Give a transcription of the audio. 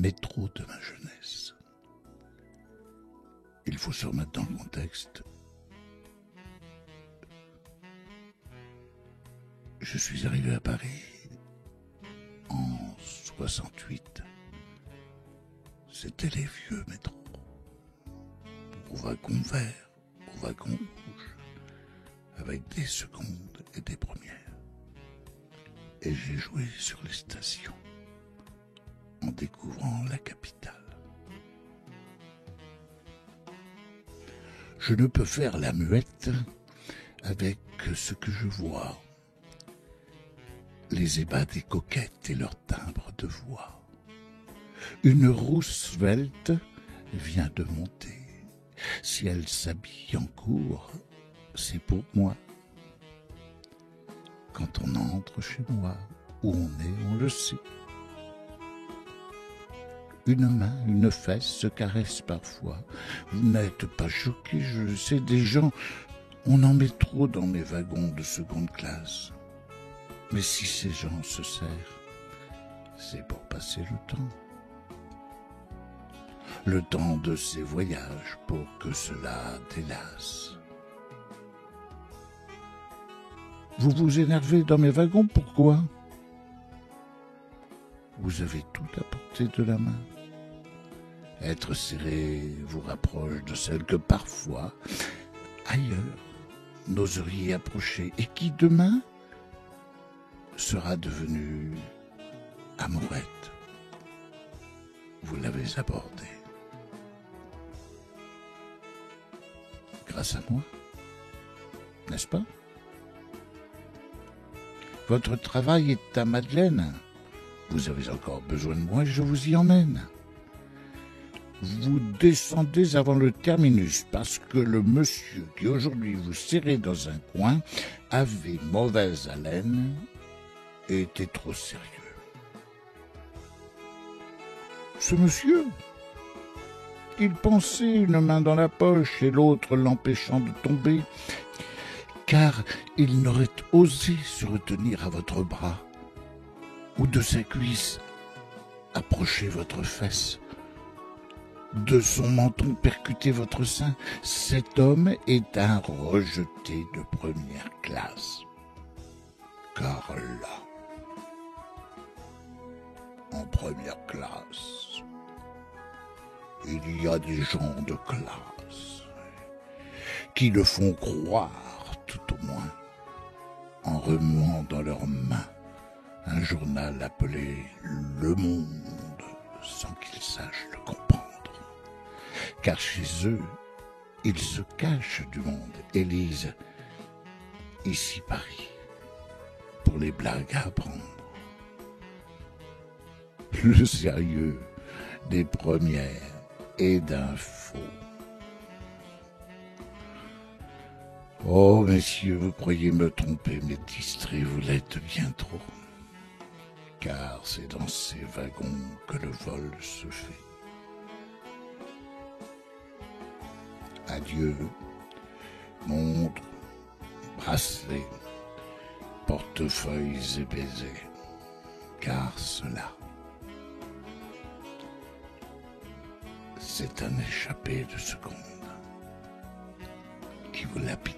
métro de ma jeunesse. Il faut se remettre dans le contexte. Je suis arrivé à Paris en 68. C'était les vieux métros. Au wagon vert, au wagon rouge, avec des secondes et des premières. Et j'ai joué sur les stations en découvrant la capitale. Je ne peux faire la muette avec ce que je vois. Les ébats des coquettes et leur timbre de voix. Une rousse svelte vient de monter. Si elle s'habille en cour, c'est pour moi. Quand on entre chez moi, où on est, on le sait. Une main, une fesse se caresse parfois. Vous n'êtes pas choqués, je le sais, des gens, on en met trop dans mes wagons de seconde classe. Mais si ces gens se serrent, c'est pour passer le temps. Le temps de ces voyages pour que cela délasse. Vous vous énervez dans mes wagons, pourquoi? Vous avez tout à portée de la main. Être serré vous rapproche de celle que parfois, ailleurs, n'oseriez approcher et qui demain sera devenue amourette. Vous l'avez abordée. Grâce à moi, n'est-ce pas? Votre travail est à Madeleine. Vous avez encore besoin de moi, je vous y emmène. Vous descendez avant le terminus parce que le monsieur qui aujourd'hui vous serrait dans un coin avait mauvaise haleine et était trop sérieux. Ce monsieur, il pensait une main dans la poche et l'autre l'empêchant de tomber, car il n'aurait osé se retenir à votre bras ou de sa cuisse approcher votre fesse, de son menton percuter votre sein. Cet homme est un rejeté de première classe. Car là, en première classe, il y a des gens de classe qui le font croire, tout au moins, en remuant dans leurs mains un journal appelé Le Monde, sans qu'ils sachent le comprendre. Car chez eux, ils se cachent du monde et lisent « Ici Paris » pour les blagues à apprendre. Le sérieux des premières et d'un faux. Oh, messieurs, vous croyez me tromper, mais distrait, vous l'êtes bien trop. Car c'est dans ces wagons que le vol se fait. Adieu, montre, bracelet, portefeuilles et baisers, car cela, c'est un échappé de seconde qui vous lapide.